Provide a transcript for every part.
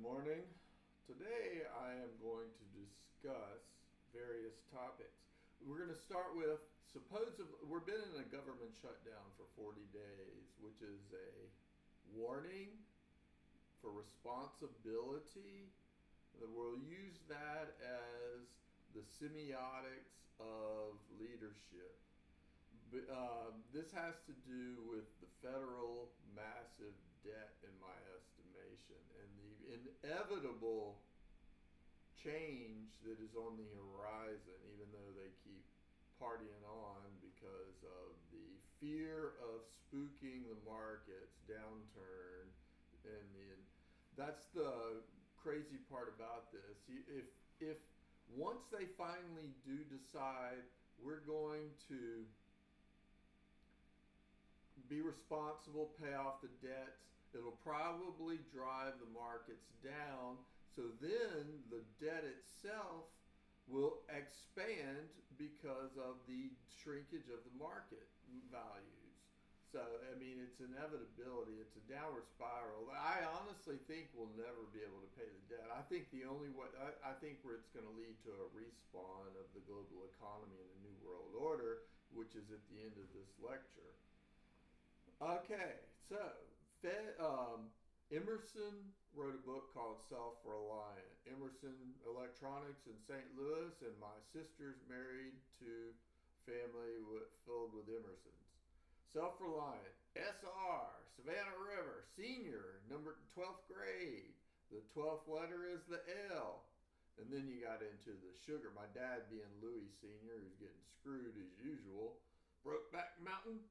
morning. Today I am going to discuss various topics. We're going to start with we've been in a government shutdown for 40 days, which is a warning for responsibility. We'll use that as the semiotics of leadership. This has to do with the federal massive debt, in my estimation, and the inevitable change that is on the horizon, even though they keep partying on because of the fear of spooking the markets, downturn, and that's the crazy part about this. If once they finally do decide we're going to be responsible, pay off the debts, it'll probably drive the markets down. So then the debt itself will expand because of the shrinkage of the market values. So, I mean, it's inevitability. It's a downward spiral. I honestly think we'll never be able to pay the debt. I think the only way, I think where it's going to lead to a respawn of the global economy and the New World Order, which is at the end of this lecture. Okay, so Emerson wrote a book called Self-Reliant. Emerson Electronics in St. Louis, and my sister's married to family filled with Emersons. Self-Reliant, SR, Savannah River, senior, number 12th grade. The 12th letter is the L. And then you got into the sugar. My dad being Louis Senior, who's getting screwed as usual. Brokeback Mountain.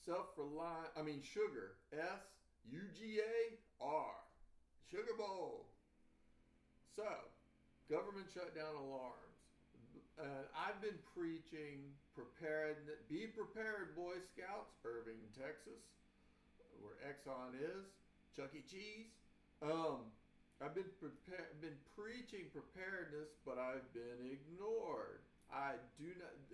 Self-reliant, sugar, S-U-G-A-R, Sugar Bowl. So, government shutdown alarms. I've been preaching preparedness. Be prepared, Boy Scouts, Irving, Texas, where Exxon is, Chuck E. Cheese. I've been preaching preparedness, but I've been ignored.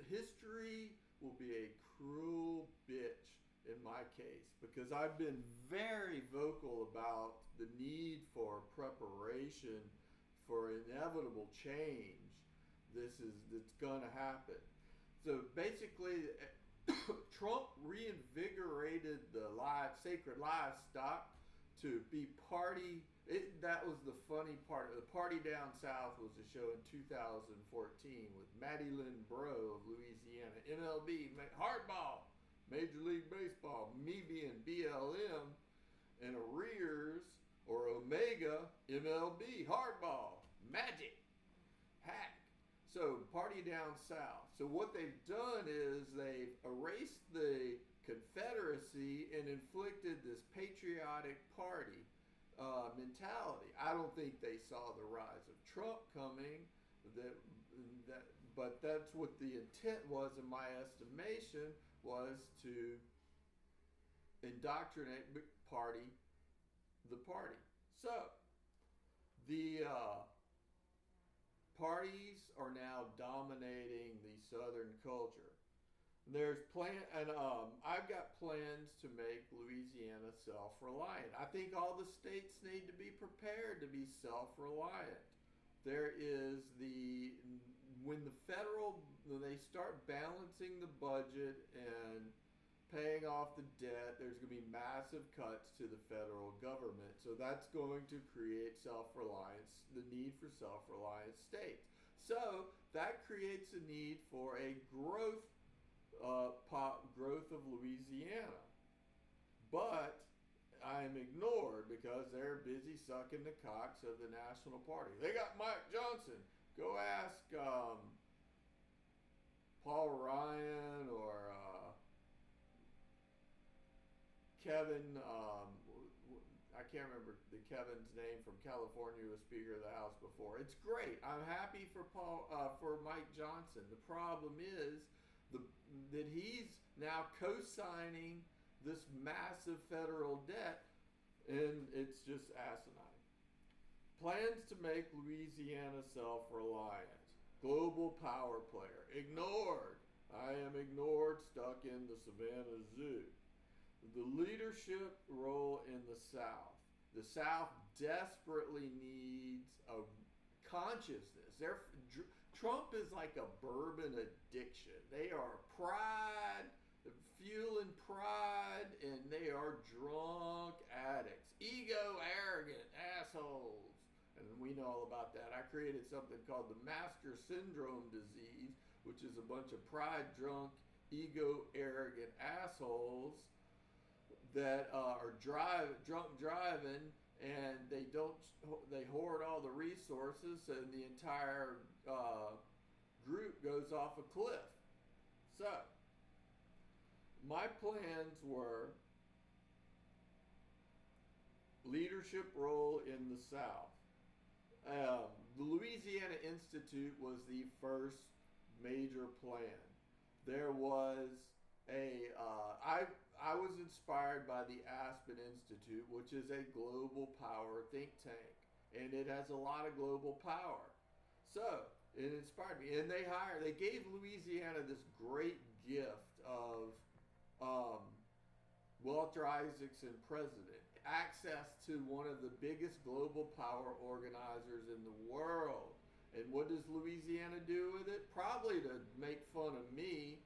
History will be a cruel bitch in my case, because I've been very vocal about the need for preparation for inevitable change. That's going to happen. So basically, Trump reinvigorated the sacred livestock to be party. That was the funny part. The Party Down South was a show in 2014 with Maddie Lynn Bro of Louisiana, MLB, hardball, Major League Baseball, me being BLM, and arrears or Omega, MLB, hardball, magic, hack. So Party Down South. So what they've done is they've erased the Confederacy and inflicted this patriotic party mentality. I don't think they saw the rise of Trump coming, but that's what the intent was, in my estimation, was to indoctrinate the party. So the parties are now dominating the Southern culture. I've got plans to make Louisiana self-reliant. I think all the states need to be prepared to be self-reliant. When they start balancing the budget and paying off the debt, there's going to be massive cuts to the federal government. So that's going to create self-reliance, the need for self-reliant states. So that creates a need for a growth of Louisiana. But I'm ignored because they're busy sucking the cocks of the National Party. They got Mike Johnson. Go ask Paul Ryan or Kevin, I can't remember Kevin's name, from California, who was Speaker of the House before. It's great. I'm happy for Mike Johnson. The problem is that he's now co-signing this massive federal debt, and it's just asinine. Plans to make Louisiana self-reliant. Global power player. Ignored. I am ignored, stuck in the Savannah Zoo. The leadership role in the South. The South desperately needs a consciousness. Trump is like a bourbon addiction. They are pride, fueling pride, and they are drunk addicts. Ego, arrogant assholes. And we know all about that. I created something called the Master Syndrome disease, which is a bunch of pride drunk, ego, arrogant assholes that are drunk driving, and they hoard all the resources, and the entire group goes off a cliff. So my plans were leadership role in the South. The LouisIAna Institute was the first major plan. There was I was inspired by the Aspen Institute, which is a global power think tank, and it has a lot of global power. So it inspired me, and they gave Louisiana this great gift of Walter Isaacson president, access to one of the biggest global power organizers in the world. And what does Louisiana do with it? Probably to make fun of me,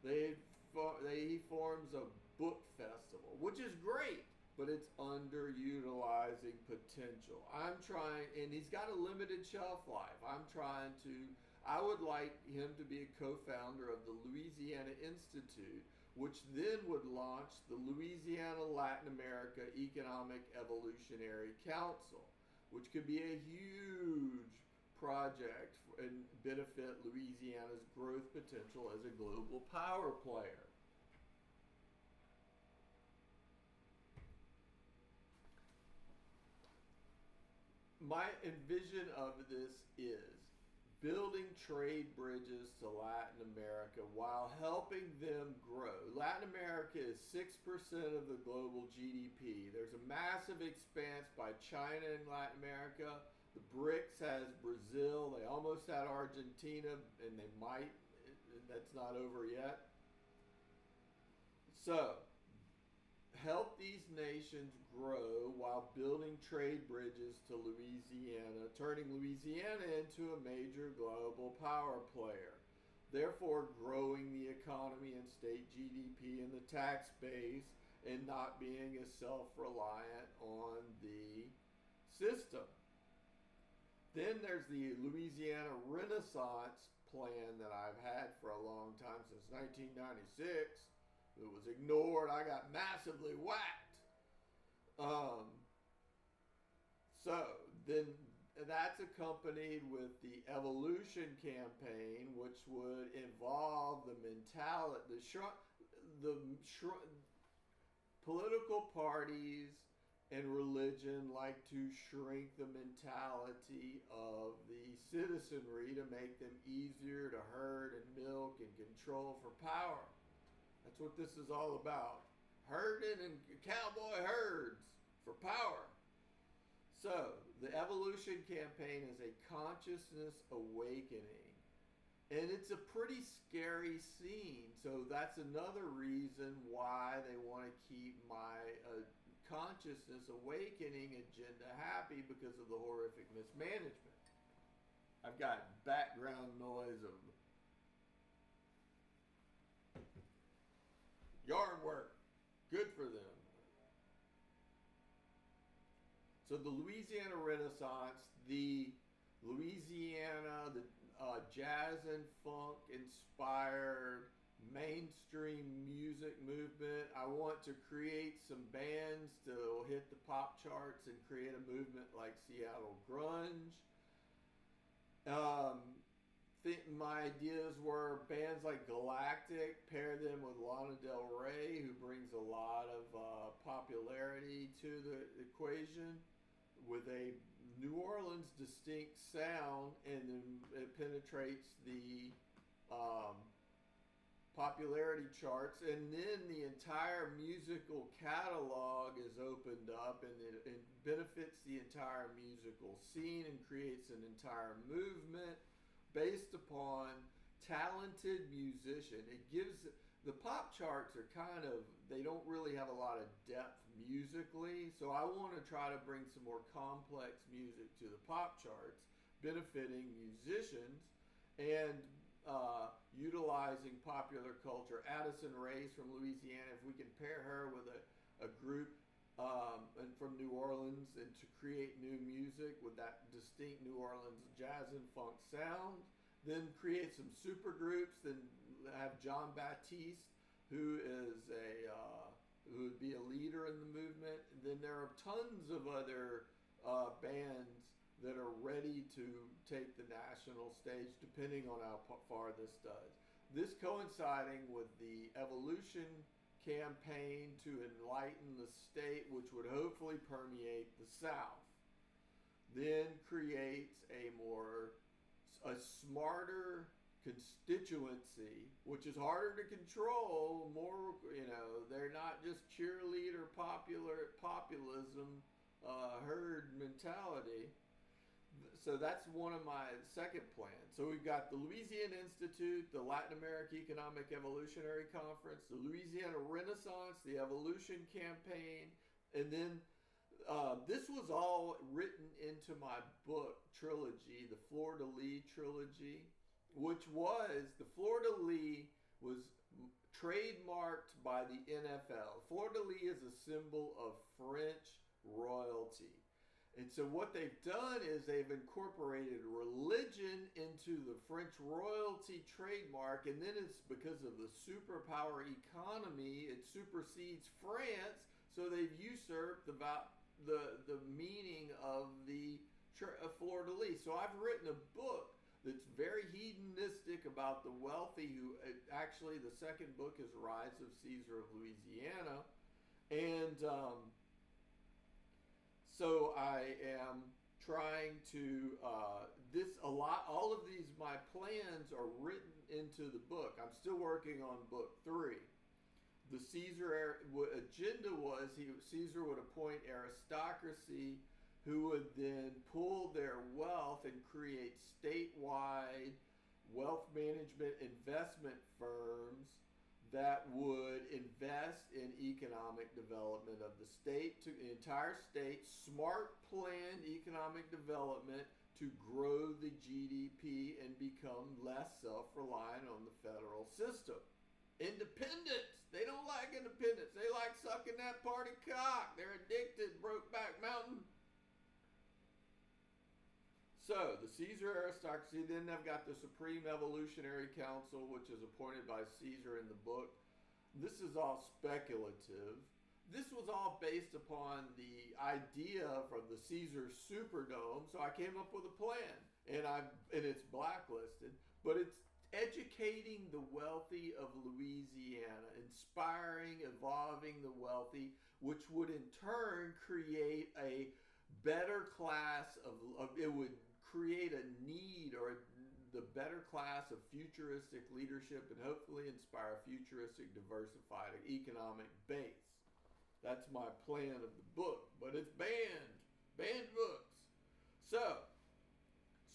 he forms a book festival, which is great, but it's underutilizing potential. And he's got a limited shelf life. I would like him to be a co-founder of the LouisIAna Institute, which then would launch the Louisiana Latin America Economic Evolutionary Council, which could be a huge project and benefit Louisiana's growth potential as a global power player. My envision of this is building trade bridges to Latin America while helping them grow. Latin America is 6% of the global GDP. There's a massive expanse by China in Latin America. The BRICS has Brazil. They almost had Argentina, and they might. That's not over yet. So, help these nations grow while building trade bridges to Louisiana, turning Louisiana into a major global power player. Therefore, growing the economy and state GDP and the tax base, and not being as self-reliant on the system. Then there's the LouisIAna Renaissance plan that I've had for a long time, since 1996. It was ignored. I got massively whacked. So then that's accompanied with the Evolution Campaign, which would involve the mentality, political parties and religion like to shrink the mentality of the citizenry to make them easier to herd and milk and control for power. That's what this is all about. Herding and cowboy herds for power. So, the Evolution Campaign is a consciousness awakening. And it's a pretty scary scene. So that's another reason why they want to keep my consciousness awakening agenda happy, because of the horrific mismanagement. I've got background noise of yard work. Good for them. So the LouisIAna Renaissance, the LouisIAna, the Jazz&Funk inspired mainstream music movement. I want to create some bands to hit the pop charts and create a movement like Seattle grunge. My ideas were bands like Galactic, pair them with Lana Del Rey, who brings a lot of popularity to the equation, with a New Orleans distinct sound, and then it penetrates the popularity charts, and then the entire musical catalog is opened up, and it benefits the entire musical scene and creates an entire movement based upon talented musician. It gives the pop charts are kind of, they don't really have a lot of depth musically, so I want to try to bring some more complex music to the pop charts, benefiting musicians and utilizing popular culture. Addison Rae's from Louisiana, if we can pair her with a group and from New Orleans and to create new music with that distinct New Orleans jazz and funk sound, then create some super groups, then have John Baptiste, who is who would be a leader in the movement. And then there are tons of other bands that are ready to take the national stage, depending on how far this does. This coinciding with the evolution campaign to enlighten the state, which would hopefully permeate the South, then creates a smarter constituency, which is harder to control. More, they're not just cheerleader populism, herd mentality. So that's one of my second plans. So we've got the LouisIAna Institute, the Latin America Economic Evolutionary Conference, the LouisIAna Renaissance, the Evolution Campaign, and then this was all written into my book trilogy, the Fleur-de-Lis trilogy, which was, the Fleur-de-Lis was trademarked by the NFL. Fleur-de-Lis is a symbol of French royalty. And so what they've done is they've incorporated religion into the French royalty trademark, and then it's because of the superpower economy, it supersedes France, so they've usurped the meaning of the Fleur-de-Lis. So I've written a book that's very hedonistic about the wealthy, who actually the second book is Rise of Caesar of Louisiana, and so I am trying to, all of these, my plans are written into the book. I'm still working on book 3. The Caesar agenda was Caesar would appoint aristocracy who would then pool their wealth and create statewide wealth management investment firms that would invest in economic development of the state, to the entire state, smart planned economic development to grow the GDP and become less self-reliant on the federal system. Independence. They don't like independence. They like sucking that party cock. They're addicted. Brokeback Mountain. So, the Caesar aristocracy, then they've got the Supreme Evolutionary Council, which is appointed by Caesar in the book. This is all speculative. This was all based upon the idea from the Caesar Superdome, so I came up with a plan, and it's blacklisted, but it's educating the wealthy of Louisiana, inspiring, evolving the wealthy, which would in turn create a better class it would create a need or the better class of futuristic leadership and hopefully inspire a futuristic, diversified economic base. That's my plan of the book, but it's banned books. So,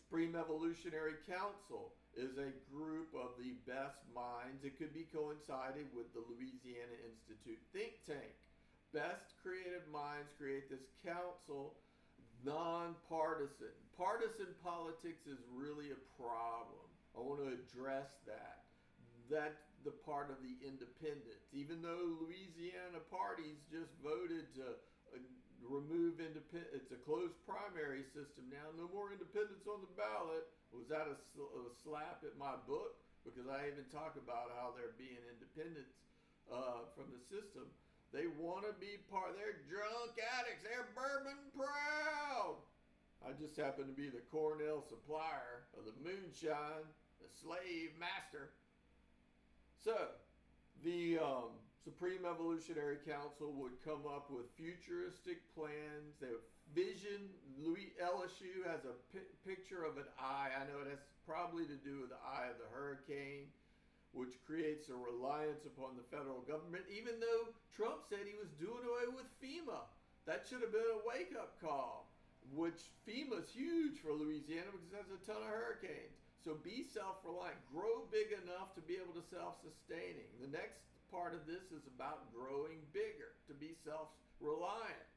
Supreme Evolutionary Council is a group of the best minds. It could be coincided with the LouisIAna Institute think tank. Best creative minds create this council, nonpartisan. Partisan politics is really a problem. I want to address that. That's the part of the independents. Even though Louisiana parties just voted to remove independence, it's a closed primary system now. No more independents on the ballot. Was that a slap at my book? Because I even talk about how they're being independents from the system. They want to be they're drunk addicts. They're bourbon proud. I just happen to be the Cornell supplier of the moonshine, the slave master. So, the Supreme Evolutionary Council would come up with futuristic plans. They would vision. LSU has a picture of an eye. I know it has probably to do with the eye of the hurricane, which creates a reliance upon the federal government, even though Trump said he was doing away with FEMA. That should have been a wake-up call, which FEMA's huge for Louisiana because it has a ton of hurricanes. So be self-reliant. Grow big enough to be able to self-sustaining. The next part of this is about growing bigger, to be self-reliant.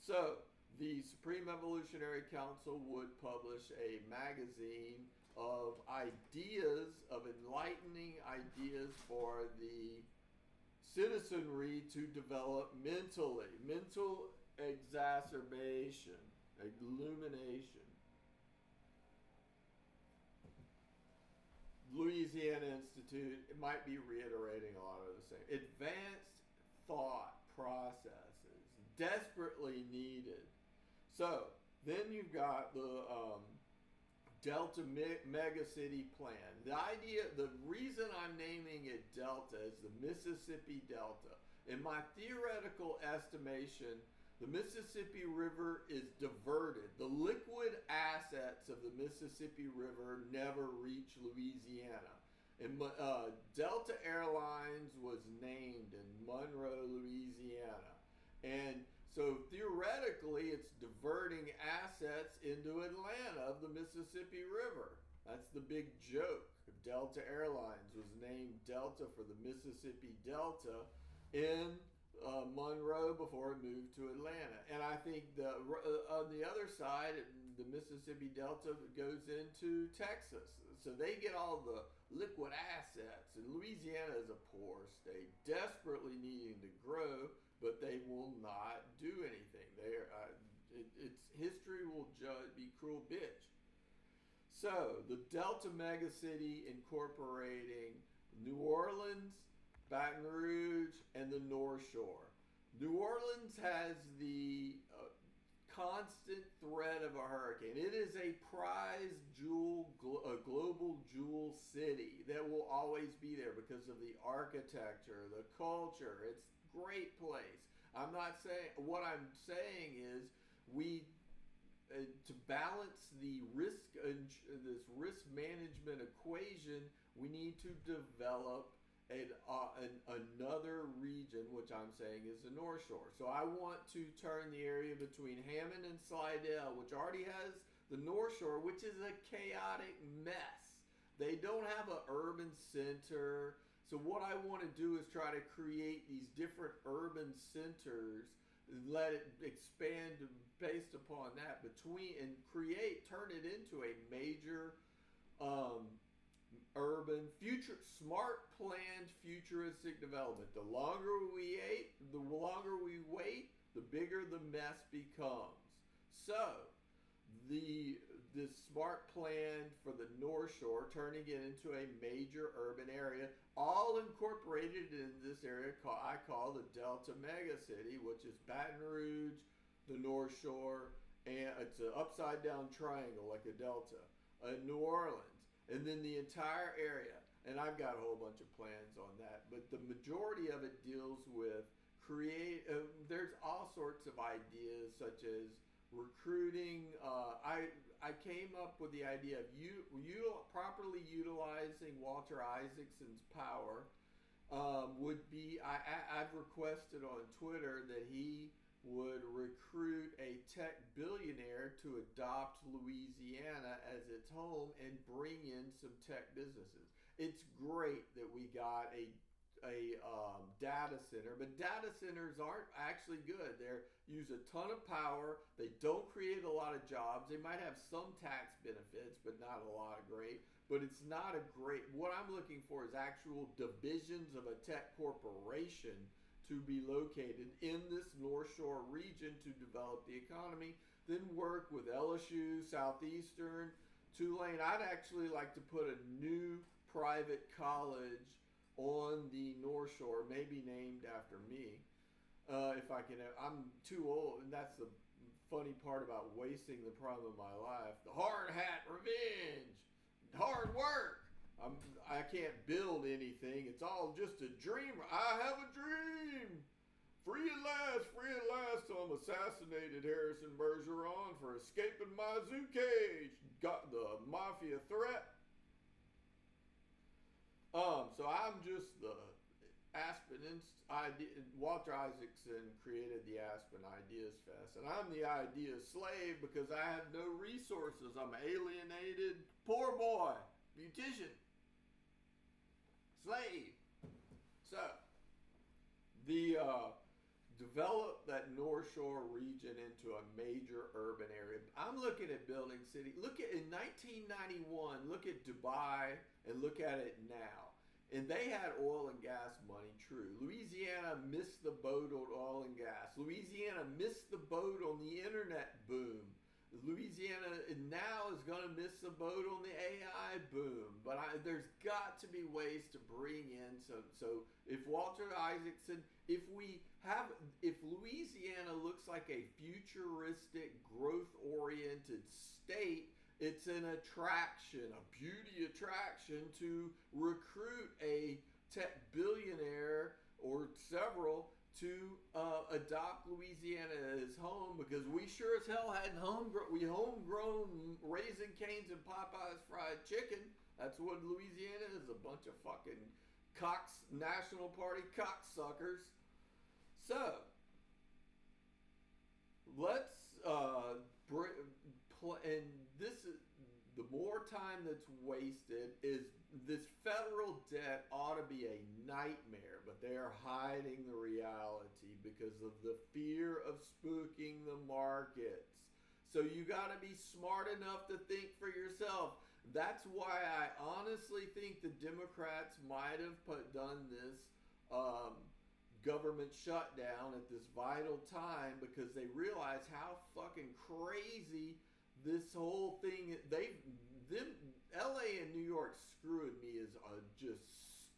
So the Supreme Evolutionary Council would publish a magazine of ideas, of enlightening ideas for the citizenry to develop mentally. Mental exacerbation, illumination. LouisIAna Institute, it might be reiterating a lot of the same. Advanced thought processes, desperately needed. So, then you've got the Delta Megacity plan. The idea, the reason I'm naming it Delta is the Mississippi Delta. In my theoretical estimation, the Mississippi River is diverted. The liquid assets of the Mississippi River never reach Louisiana. And Delta Airlines was named in Monroe, Louisiana. And so theoretically, it's diverting assets into Atlanta of the Mississippi River. That's the big joke. Delta Airlines was named Delta for the Mississippi Delta in Monroe before it moved to Atlanta. And I think on the other side, the Mississippi Delta goes into Texas. So they get all the liquid assets. And Louisiana is a poor state, desperately needing to grow, but they will not do anything. Its history will be cruel bitch. So the Delta Megacity incorporating New Orleans, Baton Rouge, and the North Shore. New Orleans has the constant threat of a hurricane. It is a prized jewel, a global jewel city that will always be there because of the architecture, the culture. It's a great place. I'm not saying, what I'm saying is to balance the risk, this risk management equation, we need to develop another region, which I'm saying is the North Shore. So I want to turn the area between Hammond and Slidell, which already has the North Shore, which is a chaotic mess. They don't have an urban center. So what I want to do is try to create these different urban centers, let it expand based upon that and turn it into a major urban, smart planned futuristic development. The longer we wait, the bigger the mess becomes. So, this smart plan for the North Shore, turning it into a major urban area, all incorporated in this area I call the Delta Megacity, which is Baton Rouge, the North Shore, and it's an upside down triangle like a delta, New Orleans. And then the entire area, and I've got a whole bunch of plans on that, but the majority of it deals with there's all sorts of ideas such as recruiting. I came up with the idea of properly utilizing Walter Isaacson's power would be, I've requested on Twitter that he would recruit a tech billionaire to adopt Louisiana as its home and bring in some tech businesses. It's great that we got a data center, but data centers aren't actually good. They use a ton of power. They don't create a lot of jobs. They might have some tax benefits, but not a lot of great. But it's not a great. What I'm looking for is actual divisions of a tech corporation to be located in this North Shore region to develop the economy, then work with LSU, Southeastern, Tulane. I'd actually like to put a new private college on the North Shore, maybe named after me, if I can. I'm too old, and that's the funny part about wasting the prime of my life. The hard hat revenge, hard work. I can't build anything. It's all just a dream. I have a dream. Free at last, I'm assassinated Harrison Bergeron for escaping my zoo cage. Got the mafia threat. So I'm just Walter Isaacson created the Aspen Ideas Fest, and I'm the idea slave because I have no resources. I'm an alienated, poor boy, beautician, slave. So, the develop that North Shore region into a major urban area. I'm looking at building city. Look at in 1991. Look at Dubai and look at it now. And they had oil and gas money, true. Louisiana missed the boat on oil and gas. Louisiana missed the boat on the internet boom. Louisiana now is going to miss the boat on the AI boom. But there's got to be ways to bring in so if Walter Isaacson, if Louisiana looks like a futuristic, growth-oriented state, it's an attraction, a beauty attraction to recruit a tech billionaire or several to adopt Louisiana as home, because we sure as hell hadn't homegrown Raising Cane's and Popeye's fried chicken. That's what Louisiana is, a bunch of fucking National Party cocksuckers. So, let's and this is the more time that's wasted. Is this federal debt ought to be a nightmare, but they are hiding the reality because of the fear of spooking the markets. So you got to be smart enough to think for yourself. That's why I honestly think the Democrats might have done this government shutdown at this vital time, because they realize how fucking crazy this whole thing. LA and New York screwed me is a just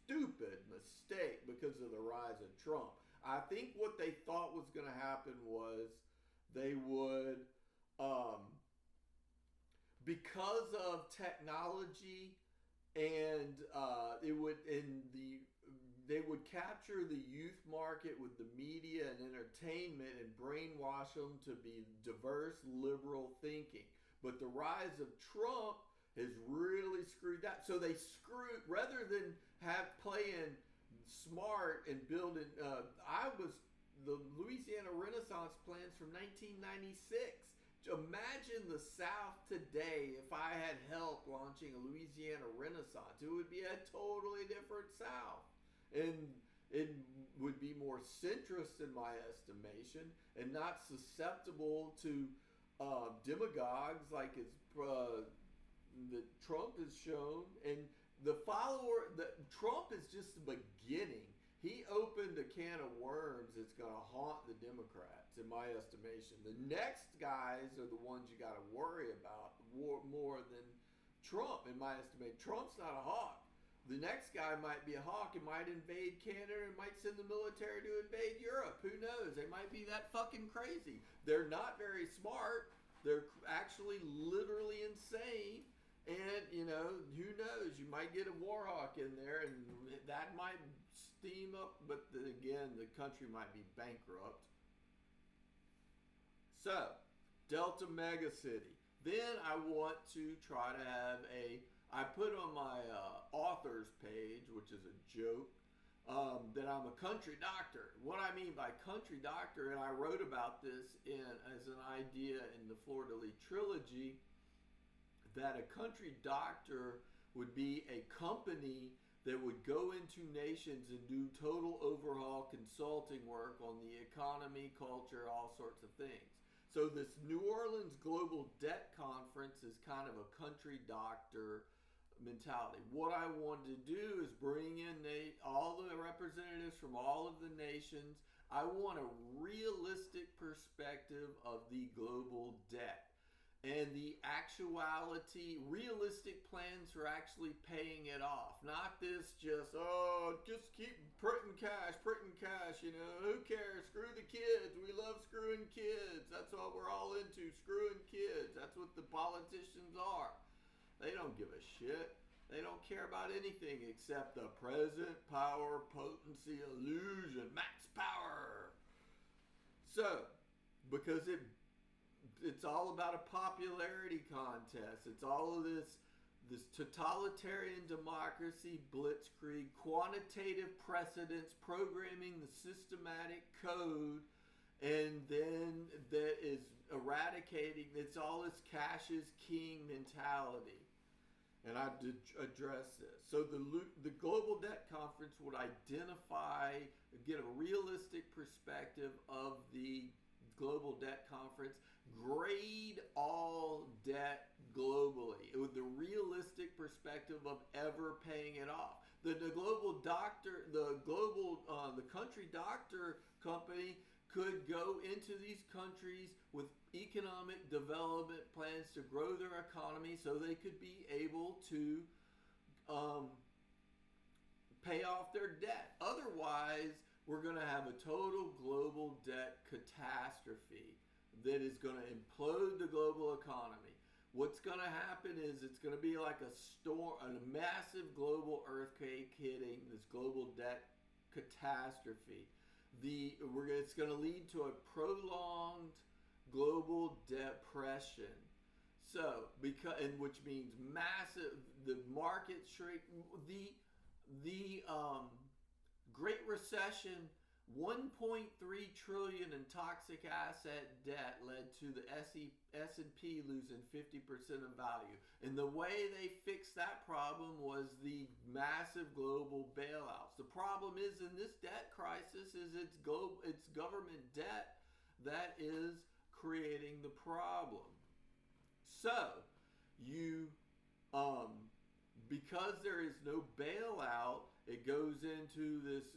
stupid mistake because of the rise of Trump. I think what they thought was going to happen was they would, because of technology, and they would capture the youth market with the media and entertainment and brainwash them to be diverse, liberal thinking. But the rise of Trump has really screwed that. So they screwed, rather than playing smart and building, the LouisIAna Renaissance plans from 1996. Imagine the South today if I had help launching a LouisIAna Renaissance. It would be a totally different South. And it would be more centrist in my estimation, and not susceptible to demagogues like that Trump has shown. And Trump is just the beginning. He opened a can of worms that's going to haunt the Democrats, in my estimation. The next guys are the ones you got to worry about more than Trump, in my estimation. Trump's not a hawk. The next guy might be a hawk and might invade Canada and might send the military to invade Europe. Who knows? They might be that fucking crazy. They're not very smart. They're actually literally insane. And, who knows? You might get a war hawk in there, and that might steam up. But again, the country might be bankrupt. So, Delta Megacity. Then I want to try to have I put on my author's page, which is a joke, that I'm a country doctor. What I mean by country doctor, and I wrote about this as an idea in the Fleur de Lis trilogy, that a country doctor would be a company that would go into nations and do total overhaul consulting work on the economy, culture, all sorts of things. So this New Orleans Global Debt Conference is kind of a country doctor mentality. What I wanted to do is bring in all the representatives from all of the nations. I want a realistic perspective of the global debt and the actuality, realistic plans for actually paying it off. Not this just keep printing cash, who cares? Screw the kids. We love screwing kids. That's what we're all into, screwing kids. That's what the politicians are. They don't give a shit. They don't care about anything except the present power, potency, illusion, max power. So, because it's all about a popularity contest. It's all of this this totalitarian democracy, blitzkrieg, quantitative precedence, programming the systematic code, and then that is eradicating, it's all this cash is king mentality. And I did address this. So the Global Debt Conference would identify, get a realistic perspective of the Global Debt Conference, grade all debt globally with the realistic perspective of ever paying it off. The country doctor company could go into these countries with economic development plans to grow their economy so they could be able to pay off their debt. Otherwise, we're going to have a total global debt catastrophe that is going to implode the global economy. What's going to happen is it's going to be like a storm, a massive global earthquake hitting this global debt catastrophe. It's going to lead to a prolonged global depression. So, which means massive, the market shrink, the Great Recession, 1.3 trillion in toxic asset debt led to the S&P losing 50% of value. And the way they fixed that problem was the massive global bailouts. The problem is in this debt crisis is it's government debt that is creating the problem. So, because there is no bailout, it goes into this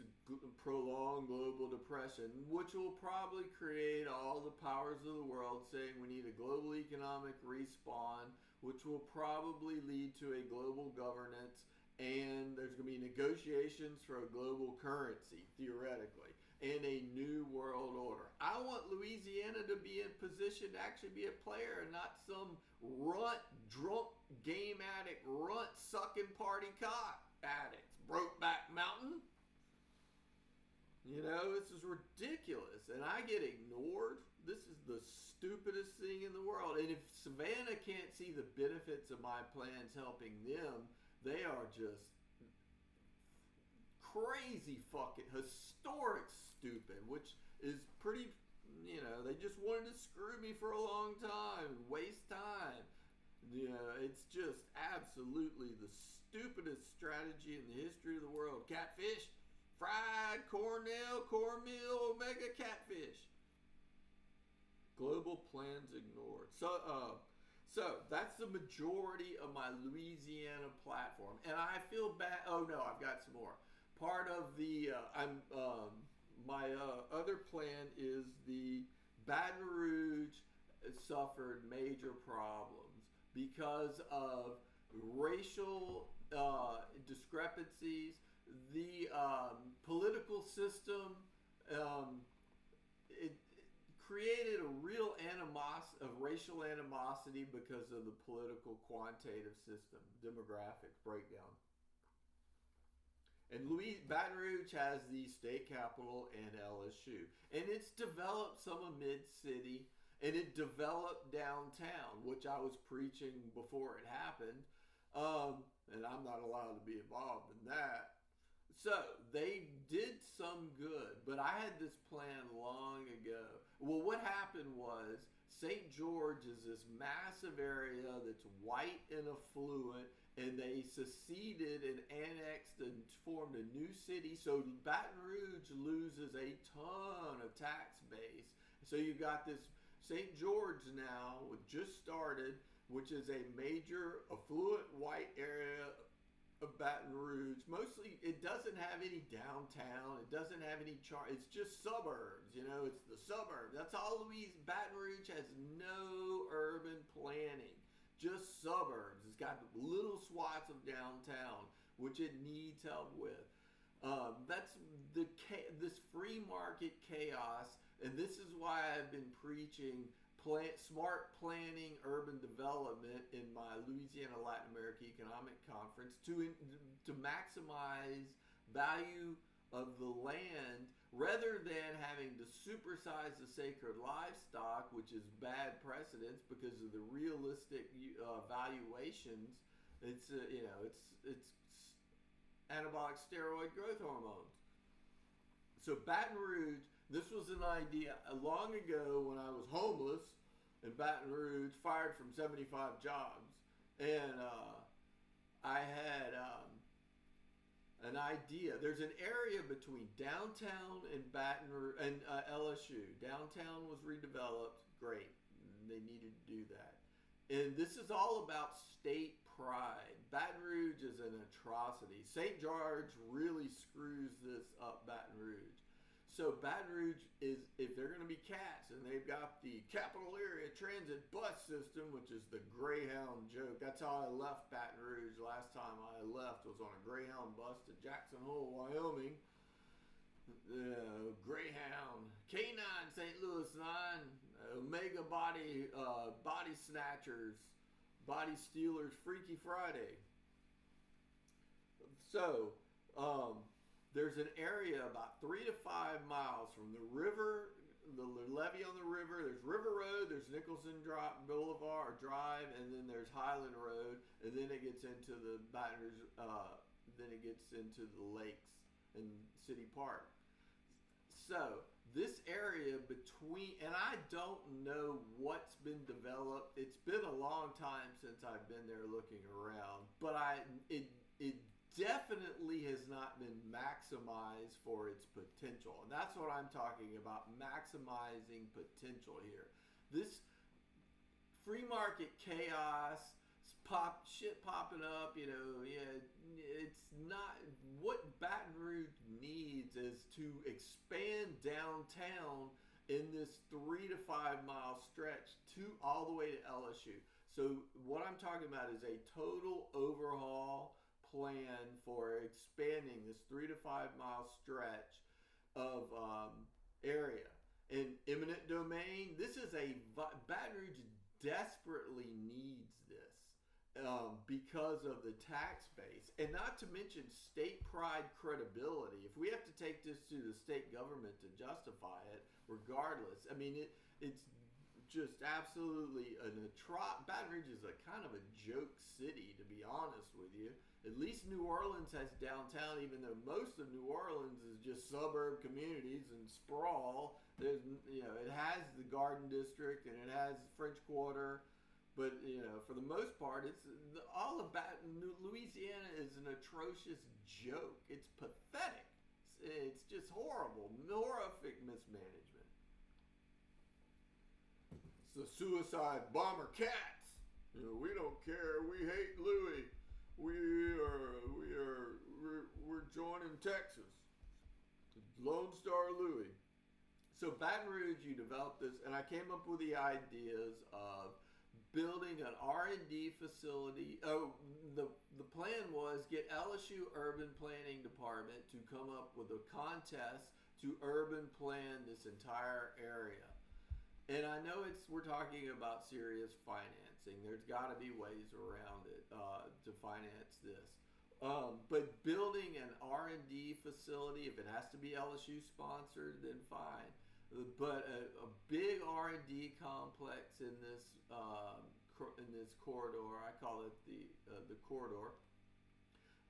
prolonged global depression, which will probably create all the powers of the world saying we need a global economic respawn, which will probably lead to a global governance, and there's going to be negotiations for a global currency, theoretically, and a new world order. I want Louisiana to be in position to actually be a player and not some runt, drunk, game addict, runt, sucking party cock addicts. Brokeback Mountain. You know, this is ridiculous. And I get ignored. This is the stupidest thing in the world. And if Savannah can't see the benefits of my plans helping them, they are just crazy fucking historic stupid, which is pretty, they just wanted to screw me for a long time, waste time. It's just absolutely the stupidest strategy in the history of the world. Catfish, fried cornmeal, omega catfish. Global plans ignored. So that's the majority of my Louisiana platform, and I feel bad. Oh no, I've got some more. Part of the my other plan is the Baton Rouge suffered major problems because of racial discrepancies. The political system it created a real racial animosity because of the political quantitative system, demographics breakdown. And Baton Rouge has the state capital and LSU. And it's developed some of Mid-City, and it developed downtown, which I was preaching before it happened. And I'm not allowed to be involved in that. So they did some good, but I had this plan long ago. Well, what happened was St. George is this massive area that's white and affluent, and they seceded and annexed and formed a new city. So Baton Rouge loses a ton of tax base. So you've got this St. George now, just started, which is a major affluent white area of Baton Rouge. Mostly, it doesn't have any downtown. It doesn't have any it's just suburbs. It's the suburbs. That's all Baton Rouge has no urban planning. Just suburbs. It's got little swaths of downtown, which it needs help with. That's this free market chaos, and this is why I've been preaching smart planning, urban development in my Louisiana Latin America Economic Conference to maximize value of the land rather than having to supersize the sacred livestock, which is bad precedence because of the realistic valuations It's it's anabolic steroid growth hormones. So Baton Rouge, this was an idea long ago when I was homeless in Baton Rouge, fired from 75 jobs, and I had an idea. There's an area between downtown and Baton Rouge and LSU. Downtown was redeveloped, great. They needed to do that. And this is all about state pride. Baton Rouge is an atrocity. St. George really screws this up, Baton Rouge. So Baton Rouge is, if they're going to be cats, and they've got the Capital Area Transit Bus System, which is the Greyhound joke. That's how I left Baton Rouge. Last time I left was on a Greyhound bus to Jackson Hole, Wyoming. Greyhound, K9 St. Louis 9, Omega Body Snatchers, Body Stealers, Freaky Friday. So, there's an area about 3 to 5 miles from the river, the levee on the river. There's River Road, there's Nicholson Boulevard Drive, and then there's Highland Road, and then it gets into the Baton Rouge, then it gets into the lakes and City Park. So this area between, and I don't know what's been developed. It's been a long time since I've been there looking around, but it definitely has not been maximized for its potential. And that's what I'm talking about, maximizing potential here. This free market chaos, shit popping up, it's not, what Baton Rouge needs is to expand downtown in this 3 to 5 mile stretch all the way to LSU. So what I'm talking about is a total overhaul plan for expanding this 3 to 5 mile stretch of area. And eminent domain, Baton Rouge desperately needs this because of the tax base, and not to mention state pride credibility. If we have to take this to the state government to justify it, regardless, I mean, it's just absolutely Baton Rouge is a kind of a joke city, to be honest with you. At least New Orleans has downtown, even though most of New Orleans is just suburb communities and sprawl. There's, it has the Garden District and it has French Quarter, but for the most part, all of Louisiana is an atrocious joke. It's pathetic. It's just horrible, horrific mismanagement. It's the suicide bomber cats. We don't care. We hate Louis. We're joining Texas. Lone Star Louis. So Baton Rouge, you developed this, and I came up with the ideas of building an R&D facility. The plan was get LSU Urban Planning Department to come up with a contest to urban plan this entire area. And I know we're talking about serious financing. There's got to be ways around it to finance this. But building an R&D facility, if it has to be LSU sponsored, then fine. But a big R&D complex in this corridor, I call it the corridor,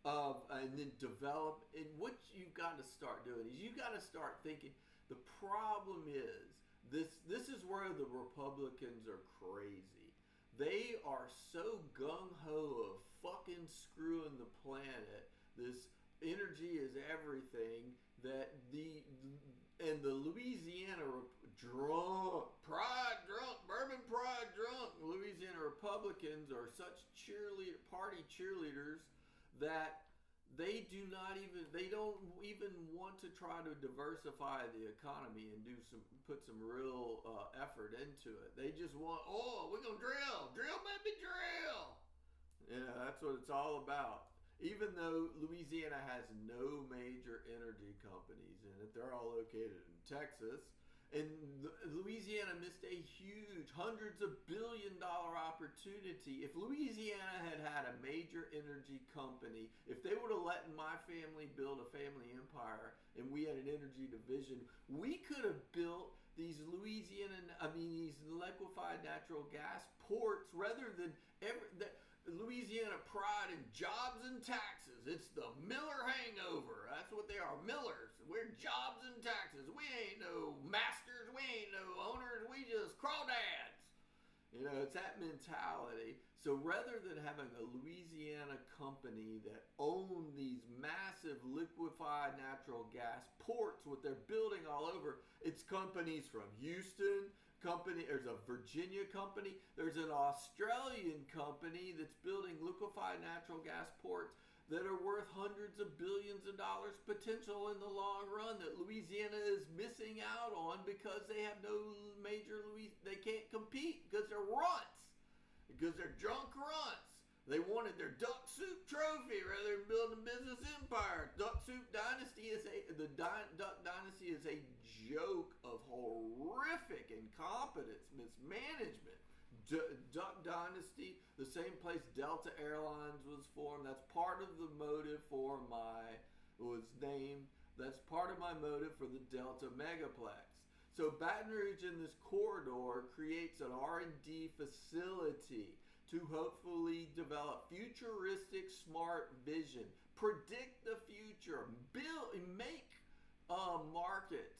and then develop. And what you've got to start doing is you've got to start thinking. The problem is this is where the Republicans are crazy. They are so gung-ho of fucking screwing the planet. This energy is everything that the Louisiana bourbon pride drunk Louisiana Republicans are such party cheerleaders that they don't even want to try to diversify the economy and put some real effort into it. They just want, we're gonna drill baby, drill. That's what it's all about. Even though Louisiana has no major energy companies in it, they're all located in Texas. And Louisiana missed a huge hundreds of billion-dollar opportunity. If Louisiana had a major energy company, if they would have let my family build a family empire and we had an energy division, we could have built these liquefied natural gas ports rather than Louisiana Pride in Jobs and Taxes. It's the Miller hangover. That's what they are, Millers. We're jobs and taxes. We ain't no masters. We ain't no owners. We just crawdads. It's that mentality. So rather than having a Louisiana company that owned these massive liquefied natural gas ports, what they're building all over, it's companies from Houston, there's a Virginia company, there's an Australian company that's building liquefied natural gas ports that are worth hundreds of billions of dollars potential in the long run that Louisiana is missing out on because they have no they can't compete because they're runts, because they're drunk runts. They wanted their duck soup trophy rather than building a business empire. Duck soup dynasty Duck dynasty is a joke of horrific incompetence, mismanagement. Duck Dynasty, the same place Delta Airlines was formed. That's part of the motive for that's part of my motive for the Delta Megaplex. So Baton Rouge in this corridor creates an R&D facility to hopefully develop futuristic smart vision, predict the future, make markets,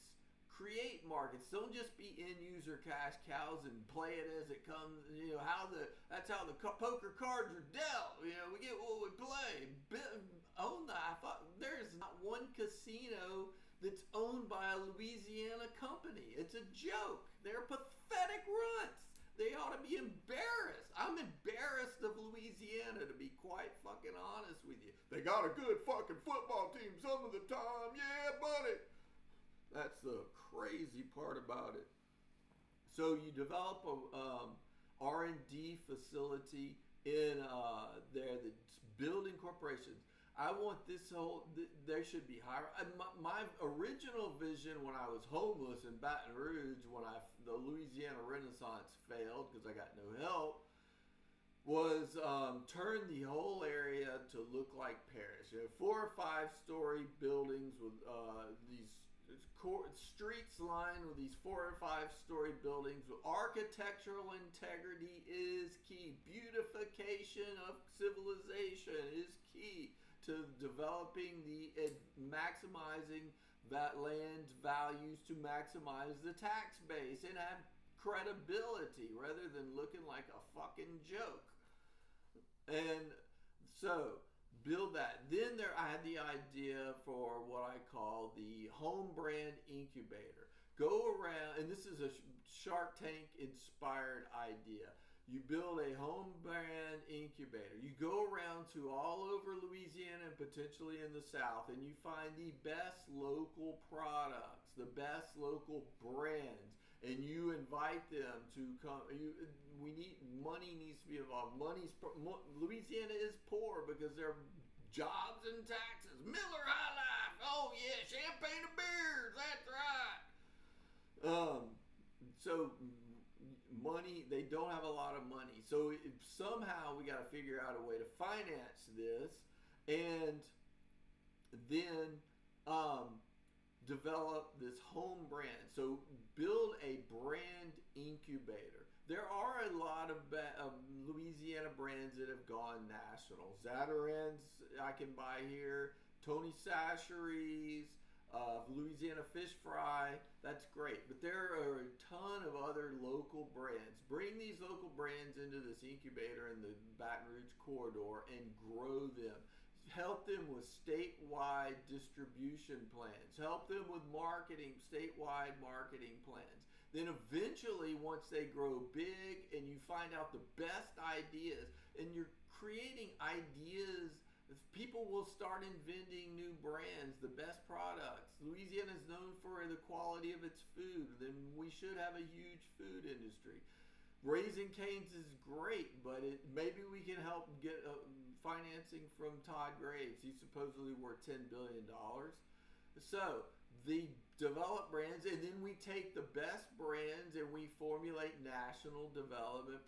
create markets. Don't just be end user cash cows and play it as it comes. That's how the poker cards are dealt. We get what we play. There's not one casino that's owned by a Louisiana company. It's a joke. They're pathetic runts. They ought to be embarrassed. I'm embarrassed of Louisiana, to be quite fucking honest with you. They got a good fucking football team some of the time. Yeah, buddy. That's the crazy part about it. So you develop a R&D facility in there that's building corporations. I want there should be higher. My original vision when I was homeless in Baton Rouge, when the LouisIAna Renaissance failed because I got no help, was turn the whole area to look like Paris. 4 or 5 story buildings with these streets lined with these 4 or 5 story buildings. Architectural integrity is key. Beautification of civilization is key to developing maximizing that land's values to maximize the tax base and have credibility rather than looking like a fucking joke. And so build that. Then I had the idea for what I call the home brand incubator. Go around, and this is a Shark Tank inspired idea. You build a home brand incubator. You go around to all over Louisiana and potentially in the South, and you find the best local products, the best local brands, and you invite them to come. Money needs to be involved. Louisiana is poor because they're jobs and taxes. Miller High Life. Oh yeah, champagne and beers. That's right. So money, they don't have a lot of money. So somehow we got to figure out a way to finance this, and then develop this home brand. So build a brand incubator. There are a lot of Louisiana brands that have gone national. Zatarain's I can buy here. Tony Chachere's, Louisiana Fish Fry. That's great. But there are a ton of other local brands. Bring these local brands into this incubator in the Baton Rouge corridor and grow them. Help them with statewide distribution plans. Help them with statewide marketing plans. Then eventually, once they grow big and you find out the best ideas, and you're creating ideas, people will start inventing new brands, the best products. Louisiana is known for the quality of its food. Then we should have a huge food industry. Raising Cane's is great, but maybe we can help get financing from Todd Graves. He's supposedly worth $10 billion. So the develop brands, and then we take the best brands and we formulate national development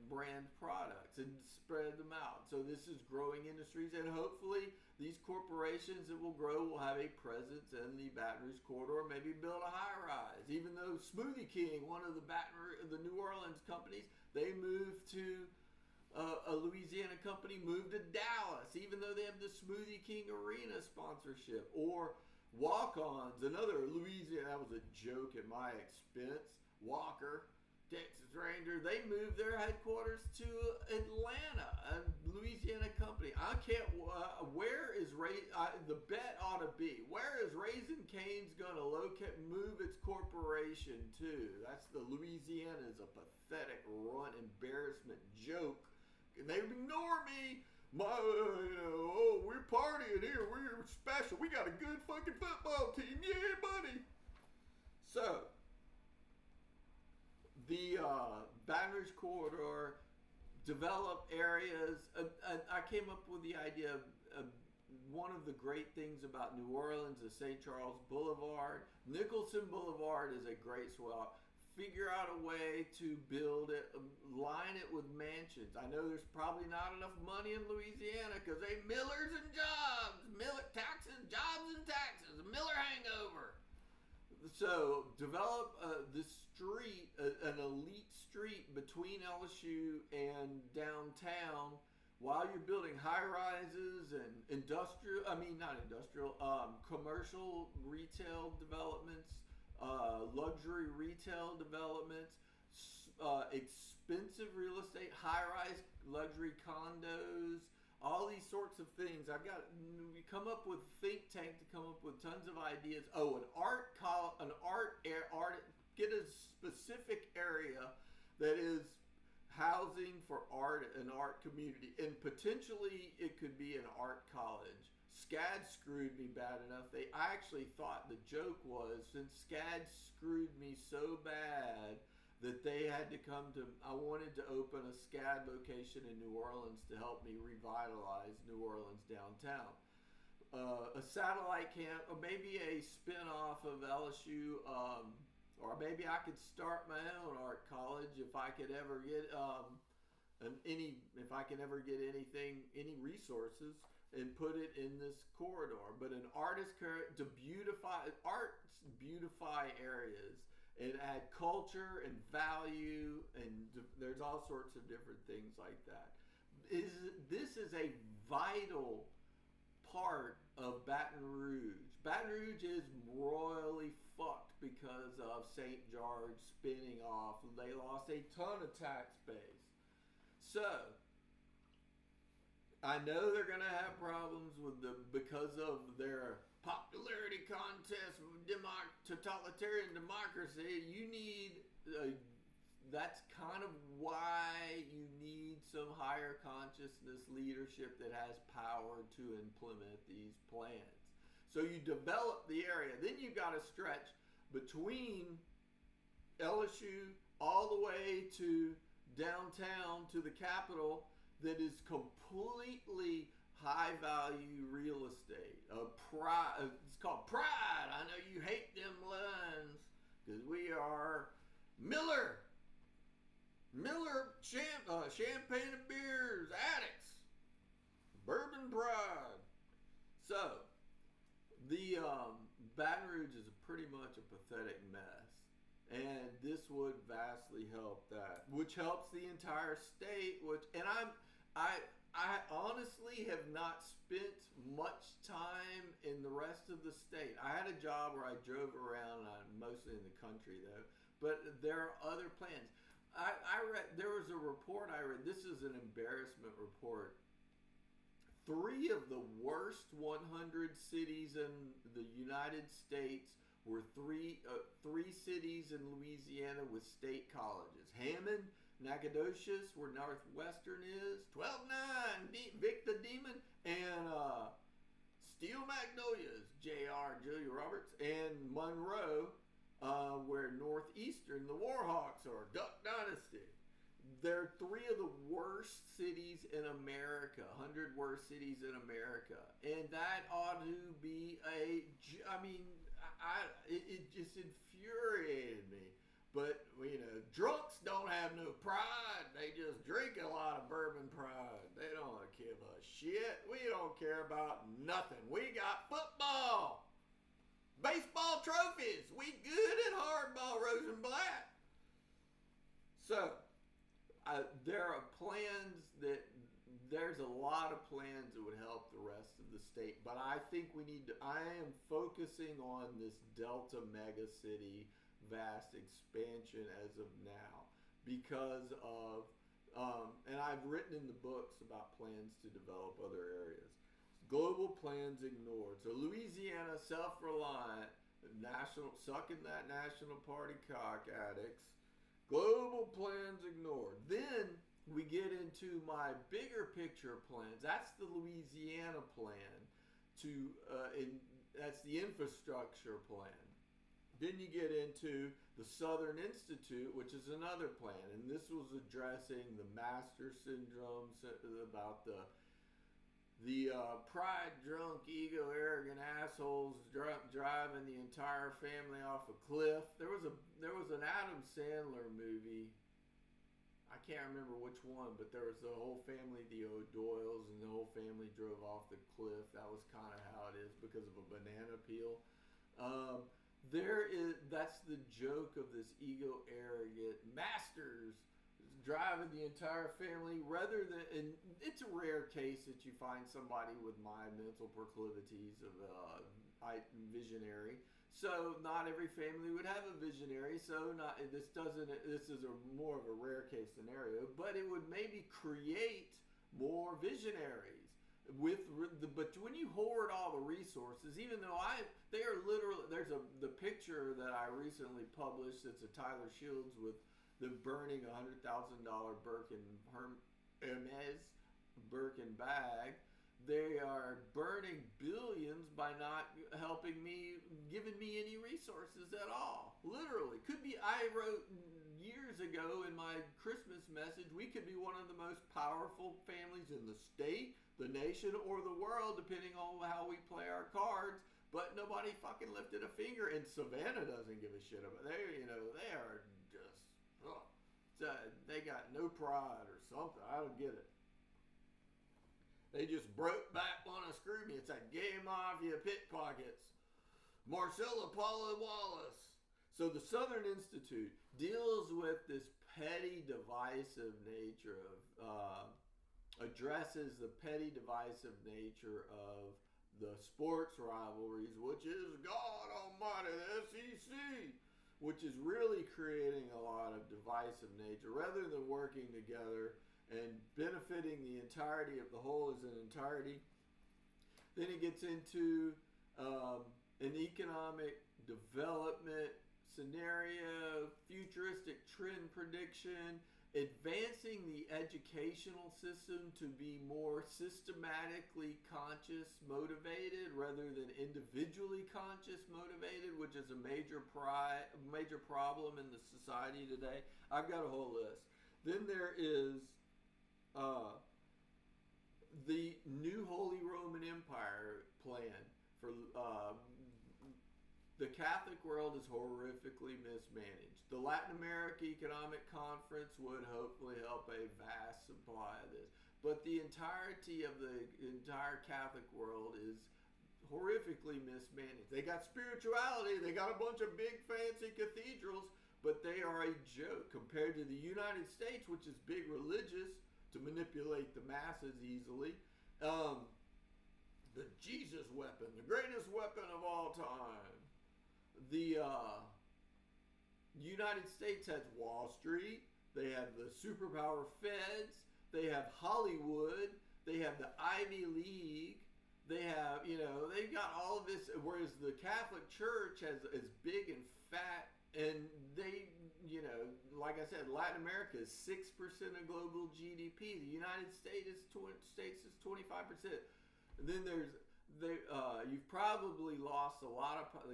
brand products and spread them out. So this is growing industries, and hopefully these corporations that will grow will have a presence in the Baton Rouge corridor, maybe build a high rise. Even though Smoothie King, one of the New Orleans companies, they moved to a Louisiana company moved to Dallas, even though they have the Smoothie King Arena sponsorship. Or Walk-Ons, another Louisiana, that was a joke at my expense. Walker, Texas Ranger, they moved their headquarters to Atlanta, a Louisiana company. I can't, where is the bet ought to be, where is Raising Cane's going to move its corporation to? That's the Louisiana is a pathetic runt embarrassment joke. And they ignore me. We're partying here. We're special. We got a good fucking football team. Yeah, buddy. So, the Baton Rouge corridor, develop areas. I came up with the idea of one of the great things about New Orleans is St. Charles Boulevard. Nicholson Boulevard is a great swap. Figure out a way to build it, line it with mansions. I know there's probably not enough money in Louisiana because they millers and jobs, taxes, jobs and taxes, Miller hangover. So develop the street, an elite street between LSU and downtown while you're building high rises and commercial retail developments, luxury retail developments, expensive real estate, high-rise luxury condos, all these sorts of things. We come up with think tank to come up with tons of ideas. Get a specific area that is housing for art, an art community, and potentially it could be an art college. SCAD screwed me bad enough. I actually thought the joke was, since SCAD screwed me so bad that they had to I wanted to open a SCAD location in New Orleans to help me revitalize New Orleans downtown. A satellite camp, or maybe a spin-off of LSU, or maybe I could start my own art college if I could ever get any resources, and put it in this corridor. But an artist to beautify areas and add culture and value, and there's all sorts of different things like that. This is a vital part of Baton Rouge. Baton Rouge is royally fucked because of St. George spinning off. They lost a ton of tax base. So, I know they're going to have problems because of their popularity contest with totalitarian democracy. That's kind of why you need some higher consciousness leadership that has power to implement these plans. So you develop the area. Then you got to stretch between LSU all the way to downtown to the Capitol that is completely high-value real estate. It's called Pride. I know you hate them lines because we are Miller, champagne and beers, addicts, Bourbon Pride. So, the Baton Rouge is pretty much a pathetic mess. And this would vastly help that, which helps the entire state. I honestly have not spent much time in the rest of the state. I had a job where I drove around, mostly in the country though, but there are other plans. There was a report I read. This is an embarrassment report. 3 of the worst 100 cities in the United States were three cities in Louisiana with state colleges. Hammond, Nacogdoches, where Northwestern is, 12-9, Vic the Demon, and Steel Magnolias, J.R. Julia Roberts, and Monroe, where Northeastern, the Warhawks are, Duck Dynasty. They're 3 of the worst cities in America, 100 worst cities in America. And that ought to be it just infuriated me. But, drunks don't have no pride. They just drink a lot of Bourbon Pride. They don't give a shit. We don't care about nothing. We got football, baseball trophies. We good at hardball, Rose and Black. So, there are plans that there's a lot of plans that would help the rest of the state, but I think we need to. I am focusing on this Delta megacity vast expansion as of now because of, and I've written in the books about plans to develop other areas. Global plans ignored. So Louisiana, self-reliant, national, sucking that national party cock, addicts. Global plans ignored. Then we get into my bigger picture plans. That's the Louisiana plan. That's the infrastructure plan. Then you get into the Southern Institute, which is another plan, and this was addressing the master syndrome about the pride drunk, ego arrogant assholes driving the entire family off a cliff. There was an Adam Sandler movie. I can't remember which one, but there was the whole family, the O'Doyles, and the whole family drove off the cliff. That was kind of how it is because of a banana peel. That's the joke of this ego arrogant masters driving the entire family rather than, and it's a rare case that you find somebody with my mental proclivities of visionary. So not every family would have a visionary. So this is more of a rare case scenario, but it would maybe create more visionaries. But when you hoard all the resources, even though they are literally, the picture that I recently published. It's a Tyler Shields with them burning $100,000 Hermes Birkin bag. They are burning billions by not helping me, giving me any resources at all. Literally, could be. I wrote years ago in my Christmas message, we could be one of the most powerful families in the state, the nation, or the world, depending on how we play our cards. But nobody fucking lifted a finger, and Savannah doesn't give a shit about it. They are just, they got no pride or something. I don't get it. They just Brokeback want to screw me. It's that gay mafia pickpockets. Marcella Paula Wallace. So the Southern Institute deals with this petty, divisive nature of, addresses the petty, divisive nature of the sports rivalries, which is God Almighty, the SEC, which is really creating a lot of divisive nature rather than working together and benefiting the entirety of the whole as an entirety. Then it gets into an economic development scenario, futuristic trend prediction, advancing the educational system to be more systematically conscious motivated rather than individually conscious motivated, which is a major problem in the society today. I've got a whole list. Then there is the new Holy Roman Empire plan for the Catholic world is horrifically mismanaged. The Latin America Economic Conference would hopefully help a vast supply of this. But the entirety of the entire Catholic world is horrifically mismanaged. They got spirituality, they got a bunch of big fancy cathedrals, but they are a joke compared to the United States, which is big religious to manipulate the masses easily. The Jesus weapon, the greatest weapon of all time. The United States has Wall Street, they have the superpower feds, they have Hollywood, they have the Ivy League, they have, they've got all of this, whereas the Catholic Church is big and fat, and they, like I said, Latin America is 6% of global GDP. The United States is 25%. And then you've probably lost the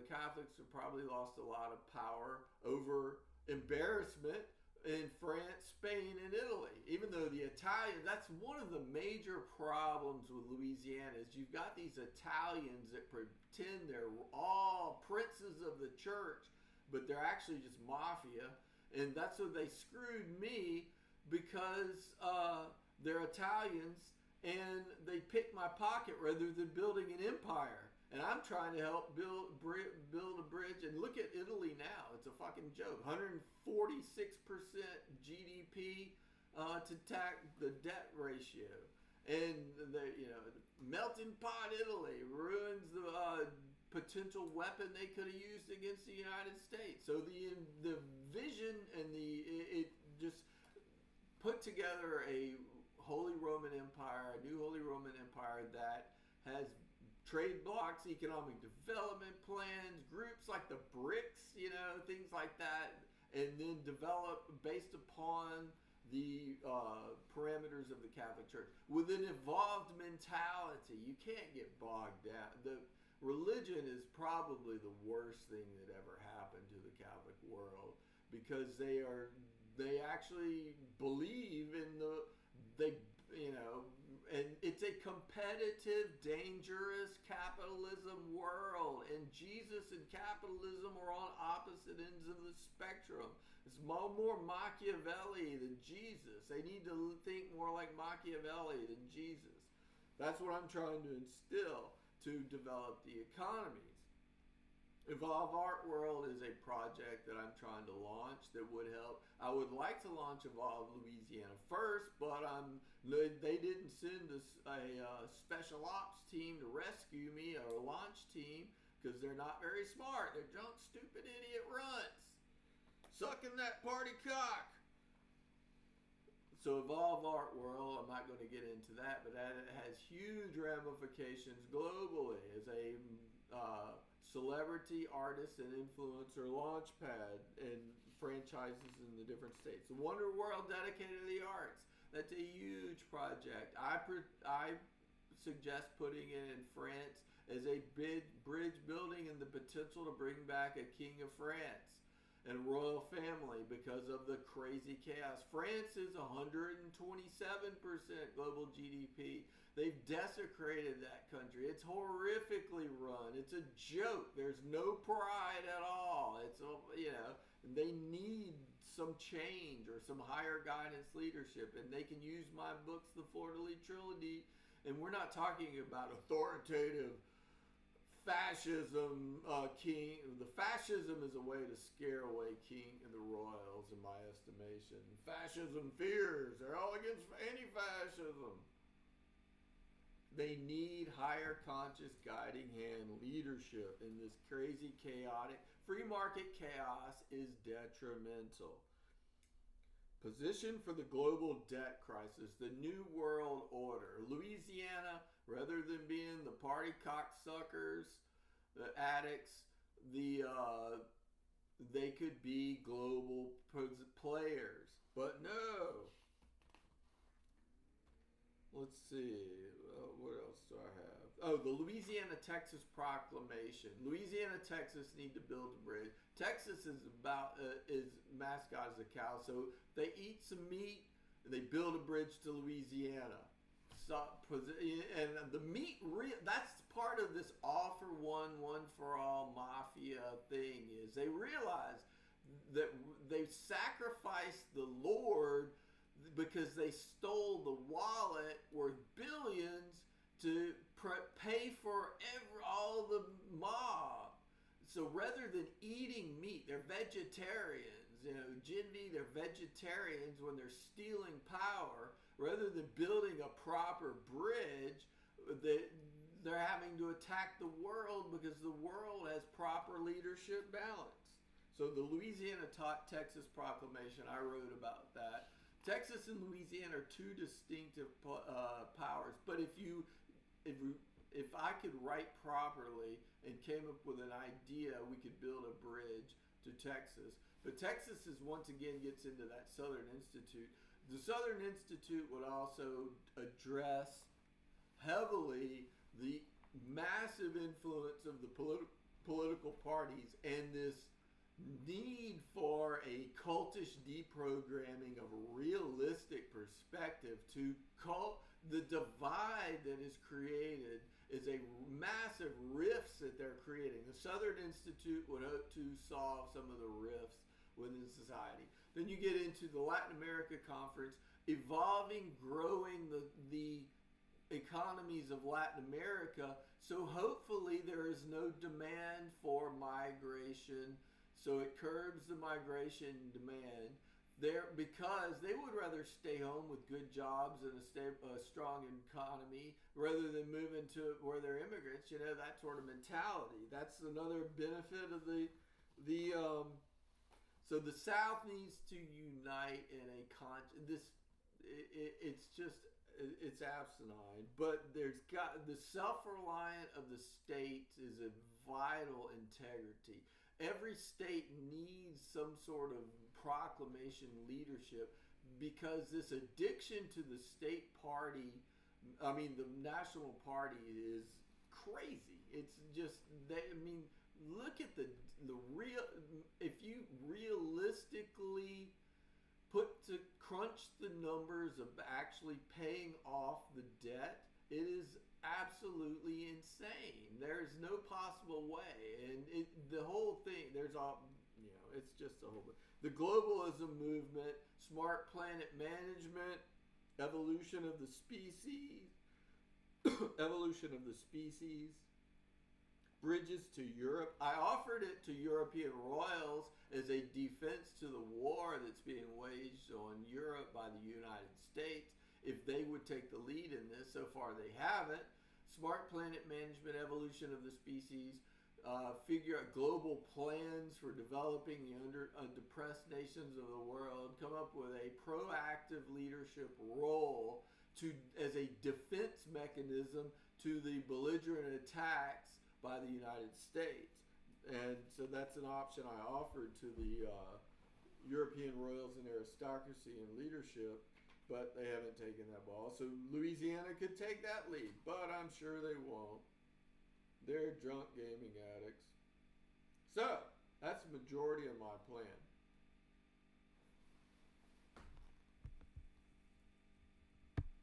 Catholics have probably lost a lot of power over embarrassment in France, Spain, and Italy. Even though the Italians, that's one of the major problems with Louisiana is you've got these Italians that pretend they're all princes of the church, but they're actually just mafia. And that's what they screwed me because they're Italians and they picked my pocket rather than building an empire. And I'm trying to help build a bridge. And look at Italy now. It's a fucking joke. 146% GDP, to tackle the debt ratio. And melting pot Italy ruins the potential weapon they could have used against the United States. So the vision and it just put together a Holy Roman Empire, a new Holy Roman Empire that has trade blocks, economic development plans, groups like the BRICS, things like that, and then develop based upon the parameters of the Catholic Church with an evolved mentality. You can't get bogged down. The religion is probably the worst thing that ever happened to the Catholic world, because they actually believe in and it's a competitive, dangerous capitalism world, and Jesus and capitalism are on opposite ends of the spectrum. It's more Machiavelli than Jesus. They need to think more like Machiavelli than Jesus. That's what I'm trying to instill to develop the economies. Evolve Art World is a project that I'm trying to launch that would help. I would like to launch Evolve Louisiana first, but they didn't send a special ops team to rescue me, or a launch team, because they're not very smart. They're drunk, stupid, idiot runts. Sucking that party cock. So Evolve Art World, I'm not going to get into that, but that has huge ramifications globally as a celebrity, artist, and influencer launchpad and franchises in the different states. The Wonder World dedicated to the arts. That's a huge project. I suggest putting it in France as a big bridge building and the potential to bring back a King of France and royal family because of the crazy chaos. France is 127% global GDP. They've desecrated that country. It's horrifically run. It's a joke. There's no pride at all. It's, they need some change or some higher guidance leadership, and they can use my books, the Fleur-de-Lis Trilogy, and we're not talking about authoritative fascism, king. The fascism is a way to scare away king and the royals, in my estimation. Fascism fears. They're all against anti-fascism. They need higher conscious guiding hand leadership in this crazy, chaotic, free market chaos is detrimental. Position for the global debt crisis, the new world order. Louisiana, rather than being the party cocksuckers, the addicts, they could be global players. But no. Let's see. What else do I have? Oh, the Louisiana-Texas Proclamation. Louisiana, Texas need to build a bridge. Texas is mascot is a cow, so they eat some meat and they build a bridge to Louisiana. So, and the meat, that's part of this all for one for all mafia thing, is they realize that they sacrificed the Lord because they stole the wallet worth billions to pay for all the mob. So rather than eating meat, they're vegetarians. Ginny, they're vegetarians when they're stealing power. Rather than building a proper bridge, they're having to attack the world because the world has proper leadership balance. So the Louisiana-Texas Proclamation, I wrote about that. Texas and Louisiana are two distinctive powers, but if I could write properly and came up with an idea, we could build a bridge to Texas. But Texas once again gets into that Southern Institute. The Southern Institute would also address heavily the massive influence of the political parties and this need for a cultish deprogramming of a realistic perspective to the divide that is created is a massive rifts that they're creating. The Southern Institute would hope to solve some of the rifts within society. Then you get into the Latin America Conference, evolving, growing the economies of Latin America, so hopefully there is no demand for migration. So it curbs the migration demand because they would rather stay home with good jobs and a strong economy rather than move into where they're immigrants. That sort of mentality. That's another benefit of so the South needs to unite in a it's asinine, but the self-reliant of the states is a vital integrity. Every state needs some sort of proclamation leadership, because this addiction to the state party, the national party, is crazy. It's just look at the real. If you realistically crunch the numbers of actually paying off the debt, it is absolutely insane. There's no possible way, and the whole thing. It's just a whole. The globalism movement, smart planet management, evolution of the species, bridges to Europe. I offered it to European royals as a defense to the war that's being waged on Europe by the United States, if they would take the lead in this. So far they haven't. Smart planet management, evolution of the species, figure out global plans for developing the depressed nations of the world, come up with a proactive leadership role as a defense mechanism to the belligerent attacks by the United States. And so that's an option I offered to the European royals and aristocracy and leadership, but they haven't taken that ball. So Louisiana could take that lead, but I'm sure they won't. They're drunk gaming addicts. So that's the majority of my plan.